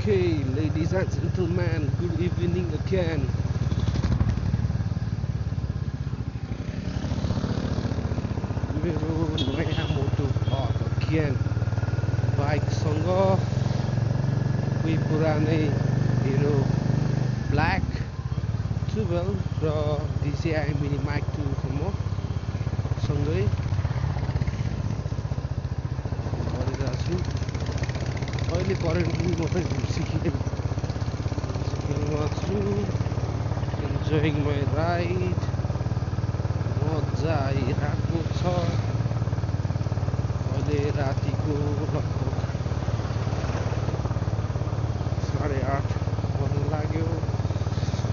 Okay, ladies and gentlemen, good evening again. मेरो नयाँ मोटो भ्लग अगेन बाइकसँग कोही पुरानै हिरो ब्ल्याक 12 र DJI मिनी माइक 2 को म सँगै गरिरहेको छु। अहिले करेन्टली म पनि सिक्किममा छु, इन्जोइङ माई राइड। मजा आइरहेको छ। अहिले रातिको लगभग 8:30 बज्न लाग्यो।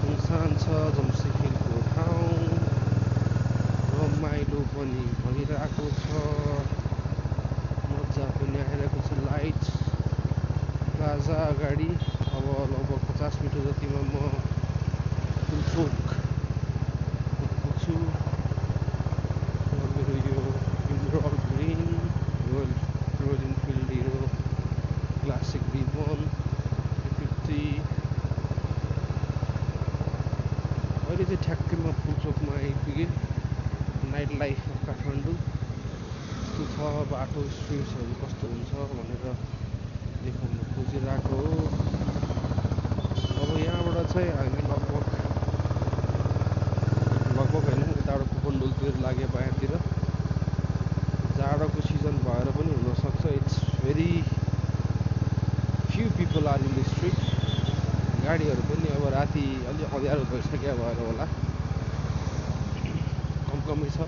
सुनसान छ जमसेगिरको ठाउँ, रमाइलो पनि भइरहेको छ, मजा पनि आइरहेको छ। लाइट प्लाजा अगाडि अब लगभग 50 मिटर जतिमा म पुल्चोक पुग्छु। मेरो यो emerald green Royal Enfield hero classic V1 350 अहिले चाहिँ ठ्याक्कै म पुल्चोकमा आइपुगेँ। नाइट लाइफ अफ काठमाडौँ कस्तो छ, बाटो स्ट्रिट्सहरू कस्तो हुन्छ भनेर देखाउन खोजिरहेको हो। अब यहाँबाट चाहिँ हामी लगभग होइन, उताबाट कुपनडोलतिर लाग्यो बायाँतिर। जाडोको सिजन भएर पनि हुनसक्छ। It's very few people are in the street. गाडीहरू पनि अब राति अलि अँध्यारो भइसक्यो भएर होला, कमै छ।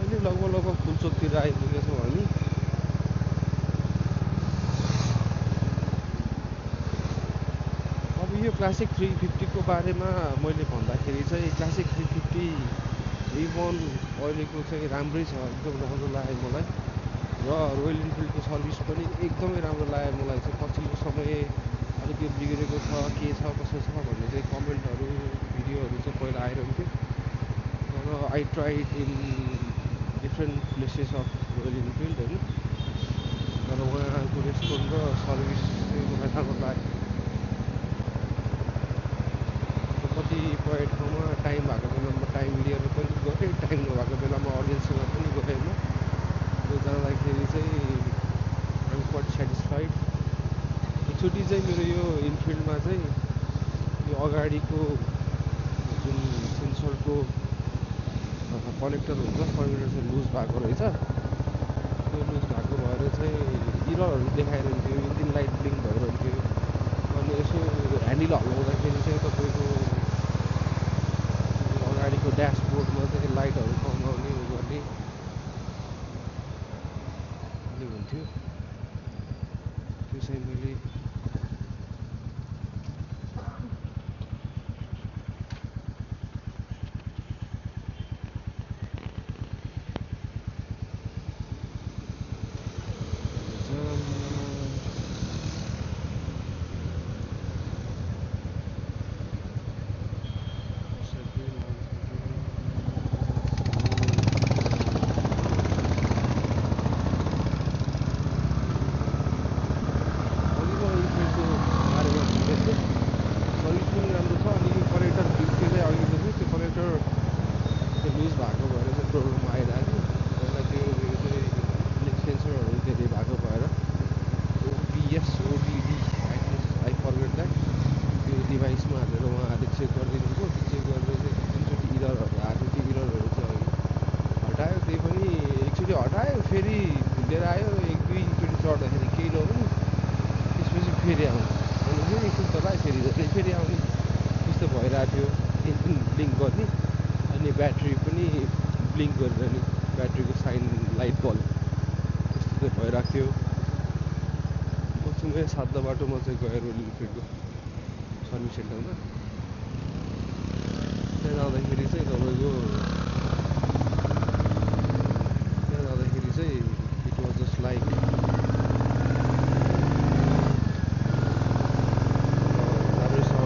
अहिले लगभग पुल्चोकतिर आइपुगेछौँ हामी। अब यो क्लासिक 350 को बारेमा मैले भन्दाखेरि चाहिँ क्लासिक 350 V1 अहिलेको चाहिँ राम्रै छ, एकदम राम्रो लाग्यो मलाई। र रोयल इनफिल्डको सर्भिस पनि एकदमै राम्रो लाग्यो मलाई चाहिँ। पछिल्लो समय अलिक यो बिग्रेको छ, के छ कसो छ भन्ने चाहिँ कमेन्टहरू भिडियोहरू चाहिँ पहिला आइरहन्थ्यो। र I tried in different places of royal Enfield होइन, तर उहाँको रेस्पोन्स र सर्भिस चाहिँ मलाई राम्रो लाग्यो। कतिपय ठाउँमा टाइम भएको बेलामा टाइम लिएर पनि गएँ, टाइम नभएको बेलामा अडियन्ससँग पनि गएँ म। त्यो जाँदाखेरि चाहिँ आइम क्वाइट सेटिस्फाइड। एकचोटि चाहिँ मेरो यो इनफिल्डमा चाहिँ यो अगाडिको जुन सेन्सरको कनेक्टर हुन्छ कनेक्टर चाहिँ लुज भएको रहेछ। त्यो लुज भएको भएर चाहिँ इररहरू देखाइरहन्थ्यो, इन्जिन लाइट ब्लिङ्क भइरहन्थ्यो। अनि यसो ह्यान्डल हल्लाउँदाखेरि चाहिँ तपाईँको अगाडिको ड्यासबोर्डमा चाहिँ लाइटहरू कमाउने गर्ने हुन्थ्यो। त्यो चाहिँ मैले लुज भएको भएर चाहिँ प्रब्लम आइरहेको थियो। पहिला त्यो चाहिँ ब्लिङ्क सेन्सरहरू धेरै भएको भएर OBD आई फर्गेट द्याट त्यो डिभाइसमा हालेर उहाँहरूले चेक गरिदिनुभयो। त्यो चेक गरेर चाहिँ जुनचोटि इररहरू आएको त्यो इररहरू चाहिँ हटायो। त्यही पनि एकचोटि हटायो, फेरि लिएर आयो, एक दुईचोटि चढ्दाखेरि केही नहुने, त्यसपछि फेरि आउने, अनि फेरि एकचोटि चलायो, फेरि आउने, त्यस्तो भइरहेको थियो। इन्जिन ब्लिङ्क गर्ने अनि ब्याट्री पनि ब्लिङ्क गरिरहने, ब्याट्रीको साइन लाइट बल्ब त्यस्तो चाहिँ भइरहेको थियो। पछि मैले सादा बाटोमा चाहिँ गएर रोयल इनफिल्डको सर्भिस सेन्टरमा त्यहाँ जाँदाखेरि चाहिँ इट वाज जस्ट लाइक राम्रोसँग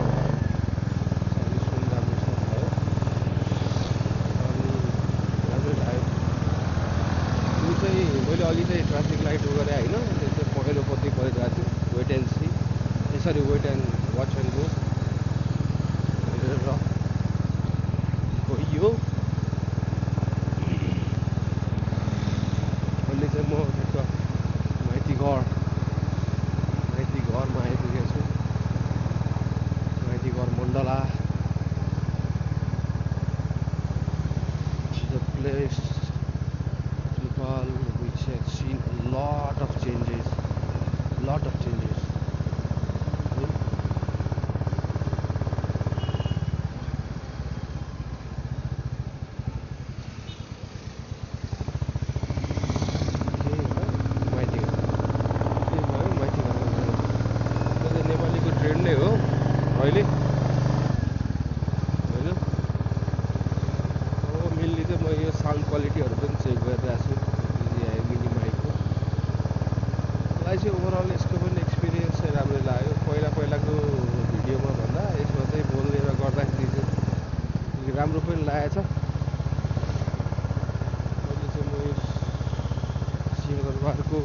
सर्भिस पनि राम्रोसँग भयो अनि राम्रै लाग्यो। Mandala, the place, Nepal, which has seen a lot of changes, lot of changes. माइती के भयो माइती घरमा जानु त्यो चाहिँ नेपालीको ट्रेन्ड नै हो अहिले होइन। अब मेनली चाहिँ म यो साउन्ड क्वालिटीहरू पनि चेक गरिरहेको छु मिनी माइकको मलाई चाहिँ ओभरअल यसको पनि एक्सपिरियन्स चाहिँ राम्रै लाग्यो। पहिलाको भिडियोमा भन्दा यसमा चाहिँ बोल्ने र गर्दाखेरि चाहिँ राम्रो पनि लागेछ। अहिले चाहिँ म यो सिंहदरबारको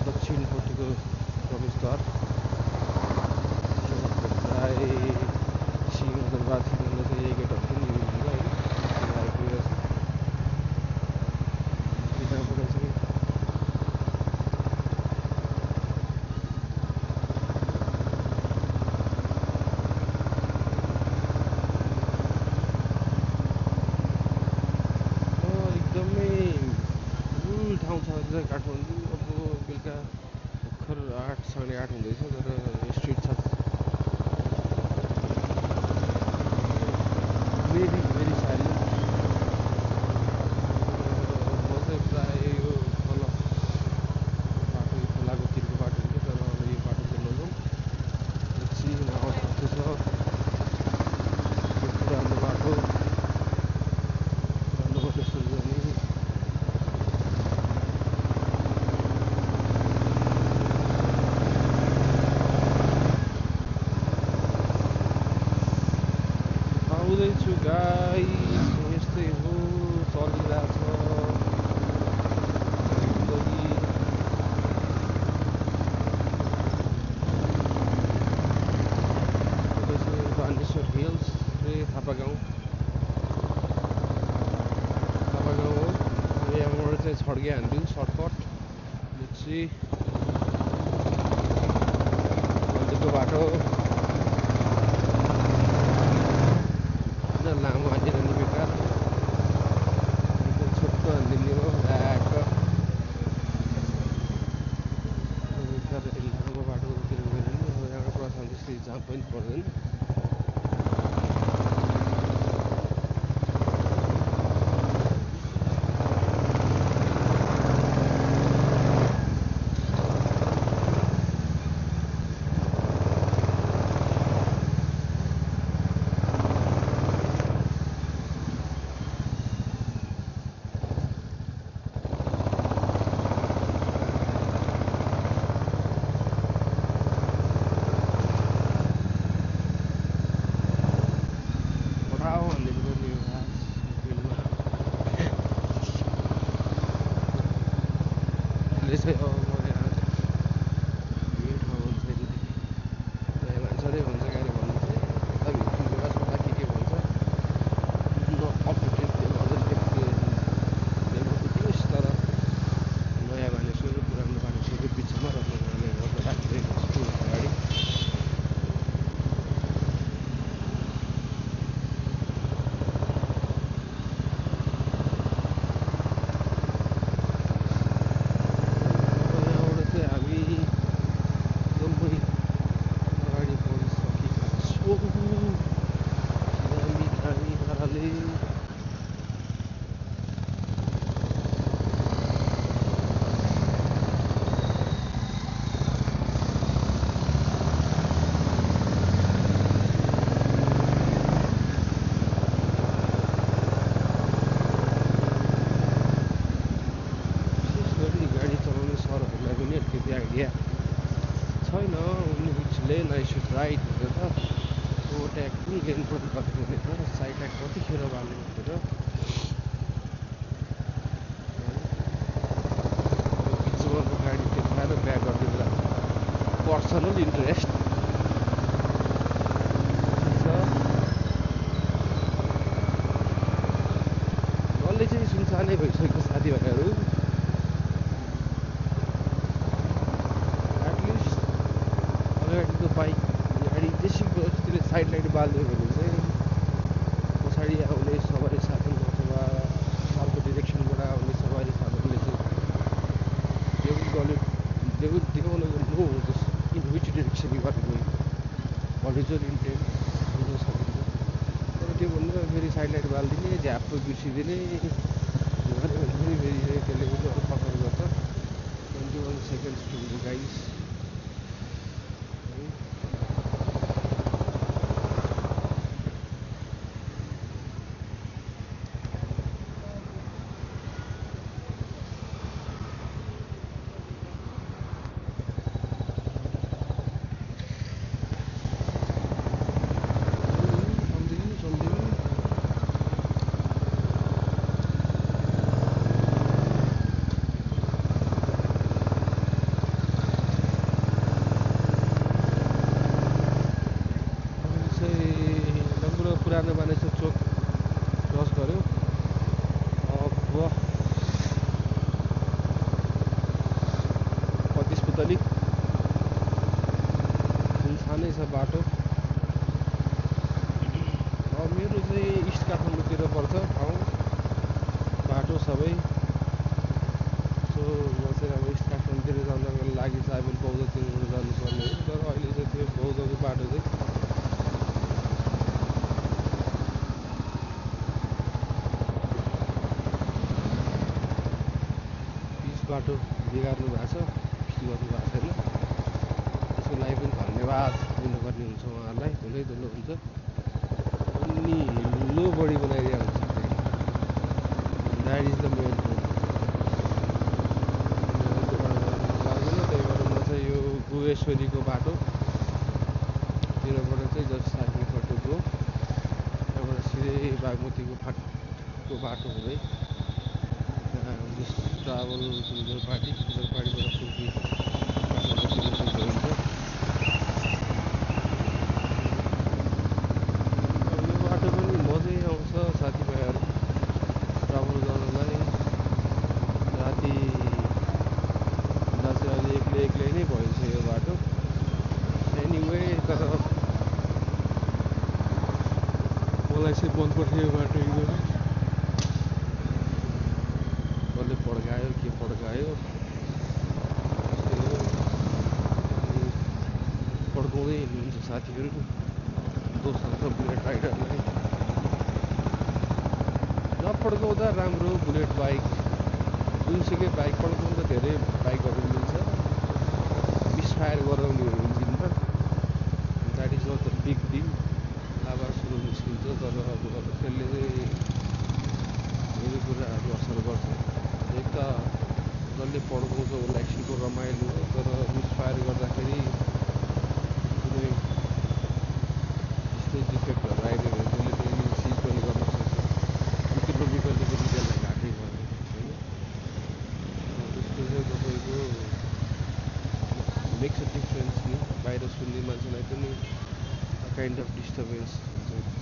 दक्षिणपट्टिको प्रवेशद्वार प्राय सिंहदरबार छिर्दा चाहिँ यही गेटहरू पनि मिल्छ होइन आइपुगेको छ त्यहाँबाट चाहिँ एकदमै ठुलो ठाउँ छ चाहिँ काठमाडौँ। अब बेलुका भर्खर 8 साढे 8 हुँदैछ तर स्ट्रिट छ भेरी भेरी साइलेन्ट। म चाहिँ प्रायः यो तल बाटो खोलाकोतिरको बाटो हुन्छ तर अब यो बाटो चाहिँ नजाउँ एकछिन आवाज आउँदैछ यो पुरानो बाटो बनेश्वर जाने आउँदैछु गाइस यस्तै हो चलिरहेछ जिन्दगी। बानेश्वर हिल्स थापा गाउँ हो यहाँबाट चाहिँ छड्के हान्थ्यो सर्टकट लेप्ची नजिकको बाटो किन लामो हानिरहने बेकार एकदम छोटो हानिदिने हो ल्याक बेकार लामो बाटोतिर गयो भने अब यहाँबाट प्रस्थान त्यस्तै जाम पनि पर्दैन। चाहिँ अब म यहाँ यो ठाउँ हुन्छ नयाँ मान्छे भन्छ गाडी भन्नु चाहिँ यता भित्र सोधा के भन्छ अपडेटेड देख्नुहोस् तर नयाँ मानिसको र पुरानो मानिसको बिचमा राखिरहेको छु अगाडि। आइडिया छैन which lane I should ride भनेर ओभरटेक कुन लेनबाट गर्नु भनेर साइड ट्र्याक कतिखेर बाल्ने भनेर बिचमा गाडी देखाएर ब्याक गरिदिँदा पर्सनल इन्ट्रेस्ट डल्लै चाहिँ सुनसानै भइसक्यो साथीभाइहरू। एटलिस्ट अगाडिको बाइक साइड लाइट बाल्यो भने चाहिँ पछाडि आउने सवारी साधन अथवा अर्को डिरेक्सनबाट आउने सवारी साधनले चाहिँ देखाउनको know in which direction you are going horizon intent बुझ्न सकिन्छ। तर त्योभन्दा फेरि साइड लाइट बालिदिने झ्याप्प बिर्सिदिने गऱ्यो भने फेरि त्यसले पनि अरू पकड गर्छ। 21 seconds to the guys. पुरानो मानेसर चोक क्रस गऱ्यो। अब 35 पुतली सानै छ बाटो। अब मेरो चाहिँ इस्ट काठमाडौँतिर पर्छ ठाउँ बाटो सबै। सो म चाहिँ अब इस्ट काठमाडौँतिर जानको लागि चाहिँ अब बौद्धतिर जानुपर्ने हो। तर अहिले चाहिँ त्यो बौद्धको बाटो चाहिँ बाटो बिगार्नु भएको छ, फिक्स गर्नुभएको छैन। त्यसको लागि पनि धन्यवाद दिनुपर्ने हुन्छ उहाँहरूलाई, धुलै धुलो हुन्छ। अनि लो बडी बनाइदिएको हुन्छ, that is the main thing. लाग्दैन, त्यही भएर म चाहिँ यो गुहेश्वरीको बाटोतिरबाट चाहिँ जस्ट साइकलबाट गयो, त्यहाँबाट सिधै बागमतीको फाटको बाटो हुँदै ट्राभल जलपाइगुडीबाट सुर्पी गइन्छ। यो बाटो पनि मजै आउँछ साथीभाइहरू ट्राभल गर्नलाई। राति चाहिँ अहिले एक्लै नै भइन्छ यो बाटो एनिवे। तर मलाई चाहिँ मनपर्छ यो बाटो एकदमै। पड्कायो के पड्कायो पड्काउँदै हिँड्नुहुन्छ साथीहरू, दोस्रो बुलेट राइडरलाई नपड्काउँदा राम्रो। बुलेट बाइक जुनसुकै बाइक पड्काउँदा धेरै बाइकहरू मिल्छ, मिसफायर गराउने हो इन्जिनमा, that is not the big deal. आवाजहरू निस्किन्छ तर अब त्यसले चाहिँ धेरै कुराहरू असर गर्छ। एक त जसले पड्काउँछ उसलाई एकछिनको रमाइलो हो, तर मिसफायर गर्दाखेरि कुनै त्यस्तै डिफेक्टहरू आइदियो भने त्यसले त्यो इन्जिन सिज पनि गर्न सक्छ। इकोनोमिकल्ली पनि त्यसलाई घाटै भयो होइन। त्यसको चाहिँ तपाईँको मेक्स अ डिफरेन्स नि, बाहिर सुन्ने मान्छेलाई पनि काइन्ड अफ डिस्टर्बेन्स हुन्छ।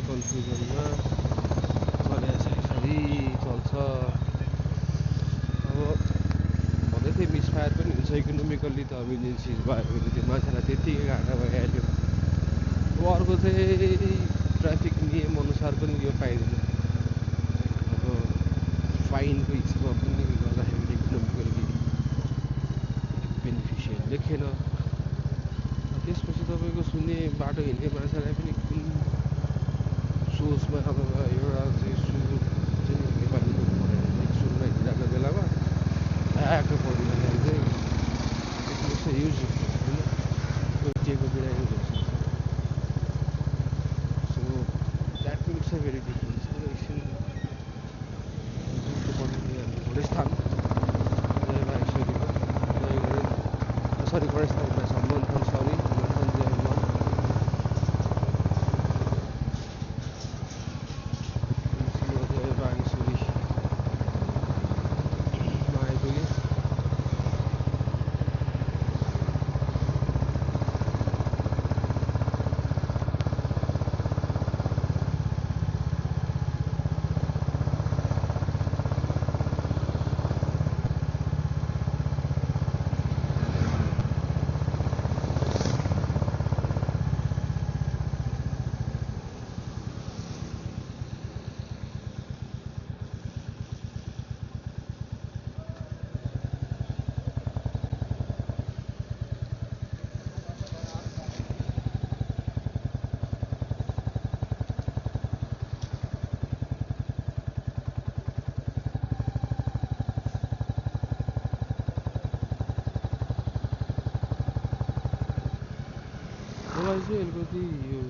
कन्फ्युजनमा चलेसरी चल्छ। अब भन्दै थिएँ मिसफायर पनि हुन्छ इकोनोमिकल्ली त। अब इन्जिन सिज भयो भने त्यो मान्छेलाई त्यत्तिकै घाटा भइहाल्यो। अब अर्को चाहिँ ट्राफिक नियम अनुसार पनि यो पाइँदैन। अब फाइनको हिसाबमा पनि गर्दाखेरि इकोनोमिकल्ली बेनिफिसियल लेखेन। त्यसपछि तपाईँको सुन्ने बाटो हिँड्ने मान्छेलाई पनि कुन सोचमा अथवा एउटा चाहिँ सुर चाहिँ नेपाली एक सुरमा हिँडिरहेको बेलामा ठ्याक्क परिँदाखेरि चाहिँ इट लुक्स युज होइन, कोटिएको बिरामी हुन्छ। So that looks a very difference. एकछिन घोडेस्थान सरी घोडेस्थान मन्थन सरी मन्थन जय हनुमान। अलिकति यो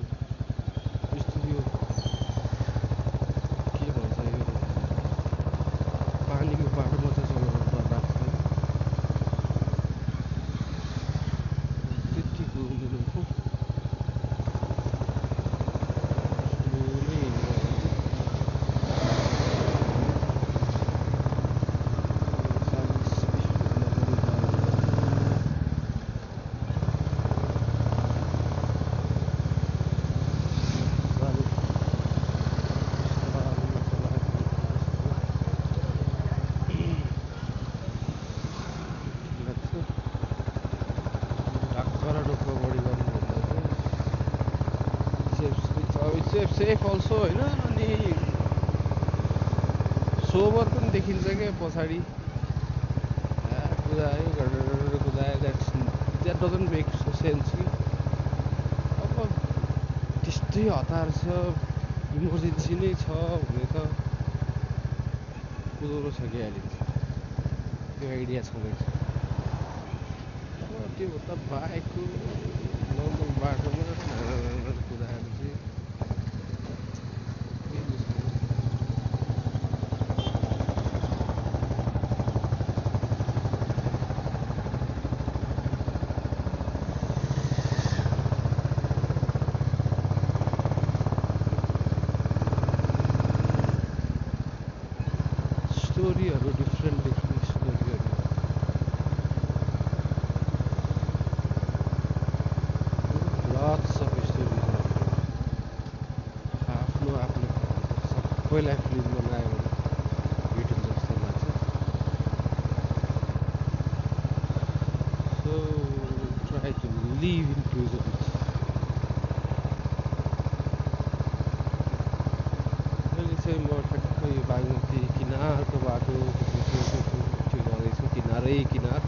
यस्तो यो के भन्छ यो पानीको बाटोमा चाहिँ चलाउनु डर लाग्छ है। त्यति हुँदैन पो स्लोली सेफ अल्सो होइन। अनि सोबर पनि देखिन्छ क्या पछाडि कुदायो कुदायो द्याट डजन्ट मेक सेन्स कि। अब त्यस्तै हतार छ इमर्जेन्सी नै छ भने त कुदाउनु सकिहालिन्छ, त्यो आइडिया छँदैछ। अब त्यो त बाइकको नर्मल बाटोमा कुदाएर चाहिँ स्टोरीहरू डिफ्रेन्ट स्टोरीहरू लट्स अफ स्टोरीजहरू आफ्नो आफ्नो सबैलाई फिल्म बनायो भने भेटिन्छ जस्तो लाग्छ। So try to live in present. अहिले चाहिँ म ठ्याक्क यो बागमती किनारको बाटो त्यो गर्दैछु, किनारै किनार।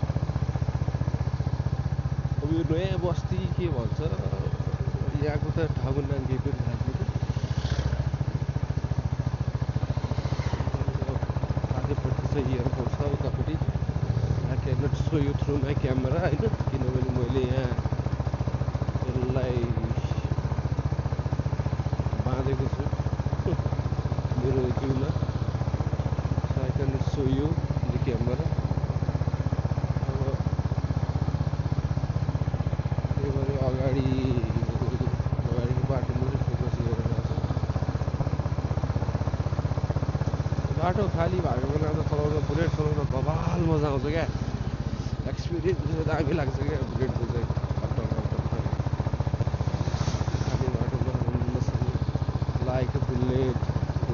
अब यो नयाँ बस्ती के भन्छ यहाँको त ठाउँको नाम केही पनि थाहा छैन। माथिपट्टि चाहिँ एयरपोर्ट छ, उतापट्टि I can not show you through my camera होइन, किनभने मैले यहाँ यसलाई बाँधेको छु मेरो जिउमा। So I can show you the camera. अब त्यही भएर अगाडिको बाटोमा चाहिँ फोकस गरेर छ। बाटो खाली भएको बेला त चलाउन बुलेट चलाउन बवाल मजा आउँछ क्या। एक्सपिरियन्स चाहिँ दामी लाग्छ क्या बुलेटको चाहिँ। खाली बाटोमा like a bullet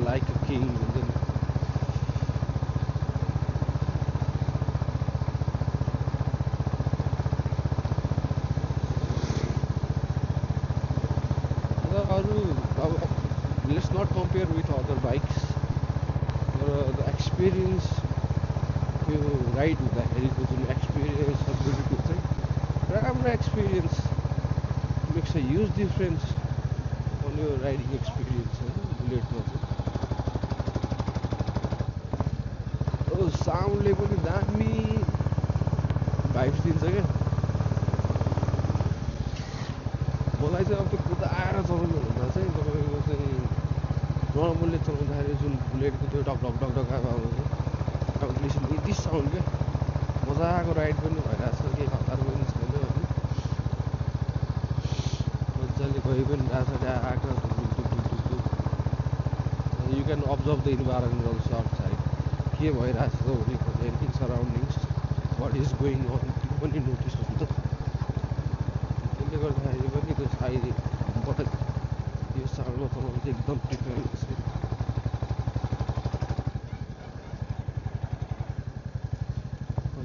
like a king हुन्छ नि। अरू अब let's not compare with other bikes, तर द एक्सपिरियन्स त्यो राइड हुँदाखेरिको जुन एक्सपिरियन्स छ बुलेटको चाहिँ राम्रो experience makes a huge difference on यो राइडिङ एक्सपिरियन्स होइन बुलेटमा चाहिँ। साउन्डले पनि दामी भाइब्स दिन्छ क्या। मलाई चाहिँ अब त्यो कुदाएर चलाउनु भन्दा चाहिँ तपाईँको चाहिँ नर्मलले चलाउँदाखेरि जुन बुलेटको त्यो ढक ढक ढक ढक आउँछ लिसन यति साउन्ड क्या। मजाको राइड पनि भइरहेछ, केही हतार पनि छैन होइन। मजाले गइ पनि रहेछ त्यहाँ आएको you can observe the environment also outside. के भइरहेछ त वरिपरि in surroundings what is going on त्यो पनि नोटिस हुन्छ। त्यसले गर्दाखेरि पनि त्यो साइड यो साउन्डमा चलाउनु चाहिँ एकदम प्रिफर गर्छ।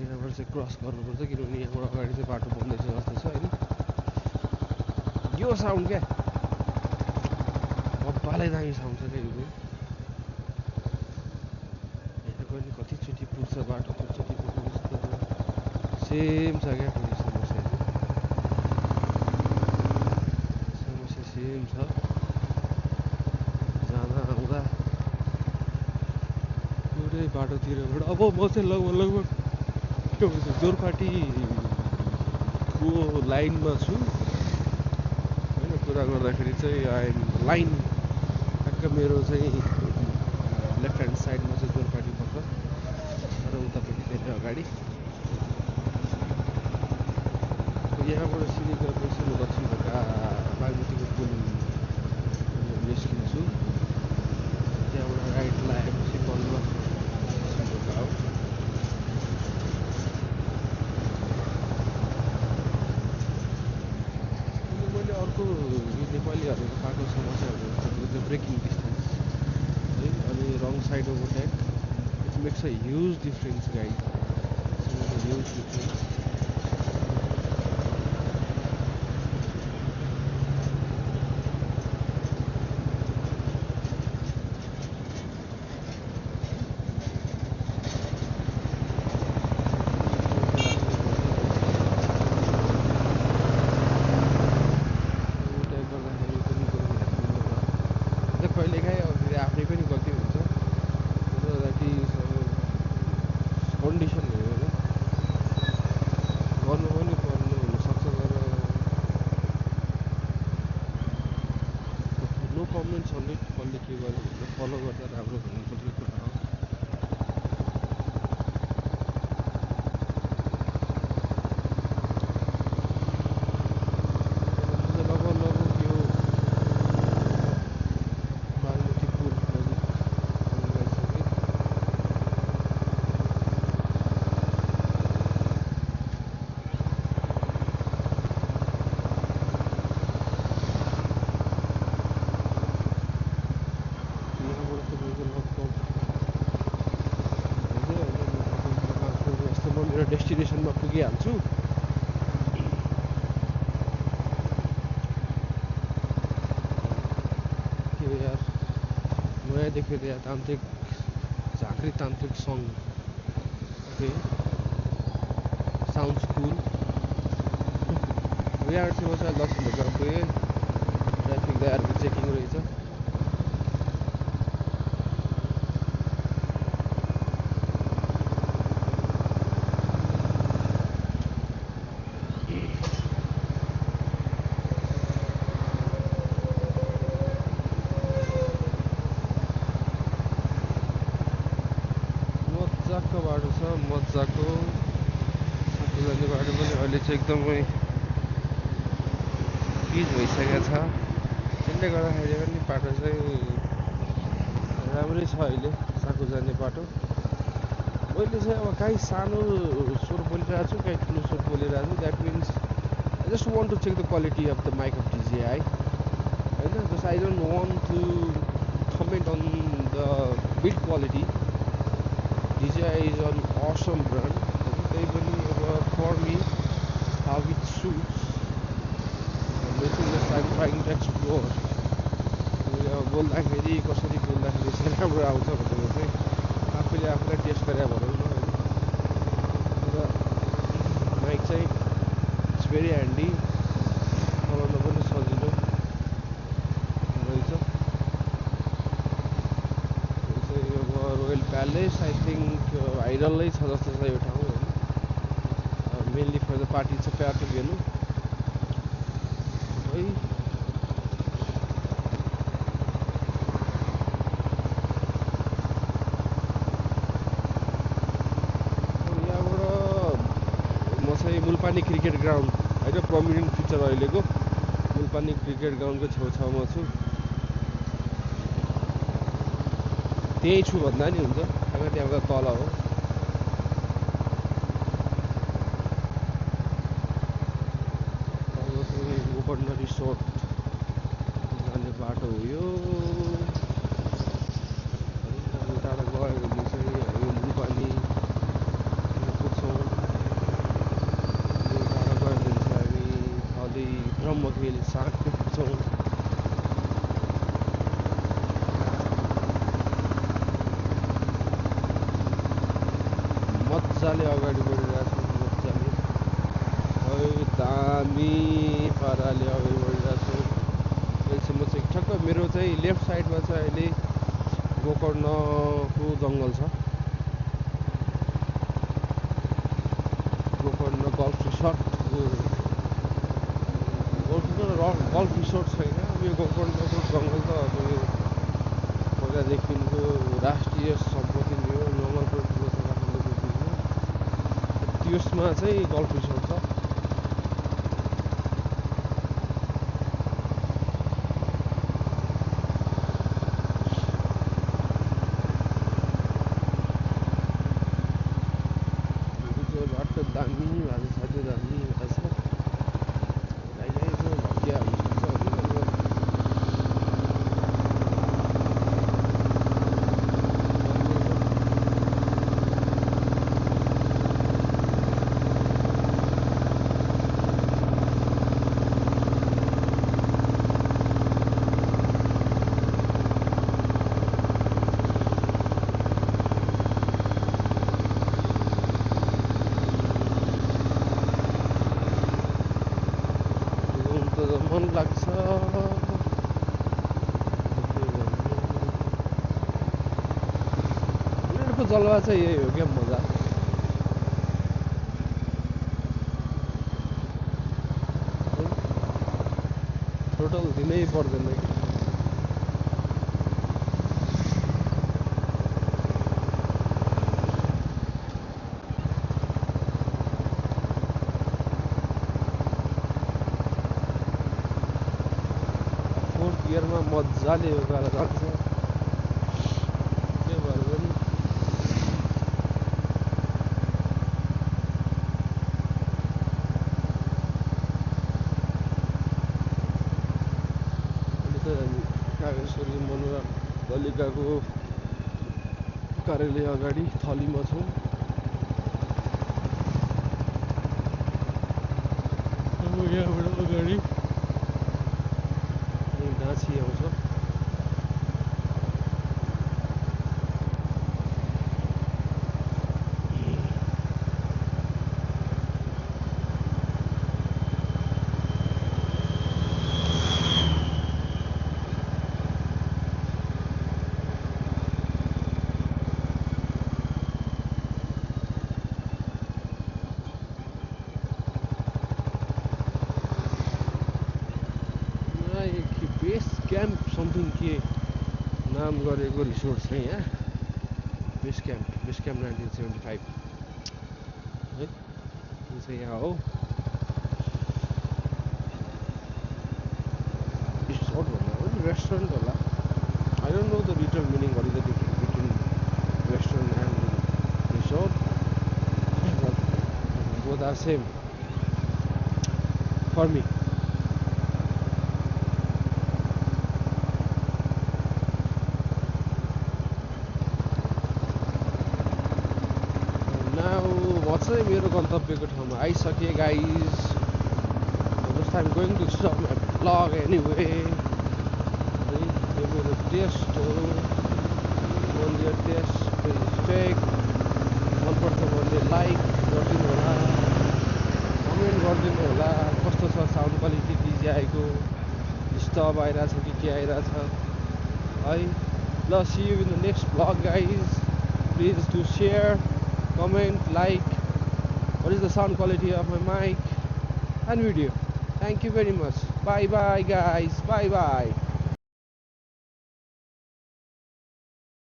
यहाँबाट चाहिँ क्रस गर्नुपर्छ किनभने यहाँबाट अगाडि चाहिँ बाटो बन्दैछ जस्तो छ होइन। यो साउन्ड क्या बब्बालै दामी साउन्ड छ क्या यो चाहिँ। यहाँ पनि कतिचोटि पुग्छ बाटो, कतिचोटि पुग्छ सेम छ क्या फेरि समस्या सेम छ। जाँदा आउँदा पुरै बाटोतिरबाट अब म चाहिँ लगभग के भन्छ जोरपाटीको लाइनमा छु होइन। कुरा गर्दाखेरि चाहिँ आइ लाइन ठ्याक्क मेरो चाहिँ लेफ्ट ह्यान्ड साइडमा चाहिँ जोरपाटी पर्छ र उतापट्टि धेरै अगाडि यहाँबाट सिधै गएपछि म दक्षिणका बागमतीको पुल निस्किन्छु त्यहाँबाट राइट लगाएपछि बल्ल दक्षिणका हो मैले अर्को नेपालीहरूको पाएको समस्याहरू चाहिँ ब्रेकिङ डिस्टेन्स है अनि wrong side overtake it makes a huge difference guide huge difference कहिलेकाहीँ अब फेरि आफ्नै पनि गल्ती हुन्छ द्याट इज कन्डिसन हेरेर गर्नु पनि पर्नु हुनसक्छ तर नो कमेन्ट्स अन इट कसले के गर्यो भनेर फलो गर्दा राम्रो भन्नुपर्ने कुरा हो डेस्टिनेसनमा पुगिहाल्छु के यार नयाँ देख्यो त यहाँ तान्त्रिक झाँक्री तान्त्रिक सङ्घ ओके साउन्ड्स कुल यहाँबाट चाहिँ म चाहिँ दक्षिण ढोका पुगेँ ट्राफिक दाइहरूको चेकिङ रहेछ मजाको बाटो छ मजाको साथी जाने बाटो पनि अहिले चाहिँ एकदमै पिच भइसकेको छ त्यसले गर्दाखेरि पनि बाटो चाहिँ राम्रै छ अहिले साकु जाने बाटो मैले चाहिँ अब काहीँ सानो स्वर बोलिरहेको छु काहीँ ठुलो स्वर बोलिरहेको छु that means I just want to check the quality of the mic of DJI होइन just I don't want to comment on the build quality DJI is an awesome brand. They believe for me how it suits. I'm trying to explore. बोल्दाखेरि कसरी बोल्दाखेरि चाहिँ राम्रो आउँछ भनेर चाहिँ आफूले आफूलाई टेस्ट गरे भनौँ न होइन र माइक चाहिँ इट्स भेरी ह्यान्डी चलाउन पनि सजिलो रहेछ रोयल प्यालेस आई थिङ्क भाइरलै छ जस्तो छ यो ठाउँ होइन मेनली फर द पार्टी छ प्याटो भेलु है यहाँबाट म चाहिँ मुलपानी क्रिकेट ग्राउन्ड होइन प्रोमिनेन्ट फिचर अहिलेको मुलपानी क्रिकेट ग्राउन्डको छेउछाउमा छु त्यहीँ छु भन्दा नि हुन्छ त्यहाँबाट तल हो गोकर्ण रिसोर्ट जाने बाटो हो यो टाढा गयो भने चाहिँ यो मुलपानी पुग्छौँ टाढा गयो भने चाहिँ हामी अलि ब्रह्मखेल साग पुग्छौँ मजाले अगाडि बढिरहेको छु मजाले दामी पाराले अगाडि बढिरहेको छु अहिले म चाहिँ ठ्याक्क मेरो चाहिँ लेफ्ट साइडमा चाहिँ अहिले गोकर्णको जङ्गल छ Gokarna golf resort golf golf resort छैन। अब यो गोकर्णको जङ्गल त अब यो पहिलादेखिको राष्ट्रिय सम्पत्ति नै हो, जङ्गल पनि ठुलो छ काठमाडौँको बिचमा। त्यसमा चाहिँ गल्फ रिसोर्ट छ। बाटो दामी भएको छ, साथै दामी भएको छ। कहिले पो भत्किहाल्नु सक्छ होइन। मन लाग्छ उनीहरूको जलवायु चाहिँ यही हो क्या, मजा। टोटल दिनै पर्दैन कि। 4th इयरमा मजाले उकालो जान्छ, के भएर पनि। अहिले त कागेश्वरी मनोरम पालिकाको कार्यालय अगाडि थलीमा छौँ। यहाँबाट अगाडि गाँसी आउँछ। बेस क्याम्प समथिङ के नाम गरेको रिसोर्ट छ यहाँ। बेस क्याम्प 1975 है, यो चाहिँ यहाँ हो। रिसोर्ट भन्दा पनि रेस्टुरेन्ट होला। I don't know the little meaning what is the difference between restaurant and resort, but both are same for me. म चाहिँ मेरो गन्तव्यको ठाउँमा आइसकेँ guys. Just I'm going to stop my vlog anyway. यो मेरो टेस्ट हो, मैले टेस्ट टेक मनपर्छ भने लाइक गरिदिनु होला, कमेन्ट गरिदिनु होला। कस्तो छ साउन्ड क्वालिटी, डिजिआईको डिस्टर्ब आइरहेछ कि के आइरहेछ है। ल see you in the next vlog guys. Please do share, comment, like. What is the sound quality of my mic and video? Thank you very much. Bye bye guys. Bye bye.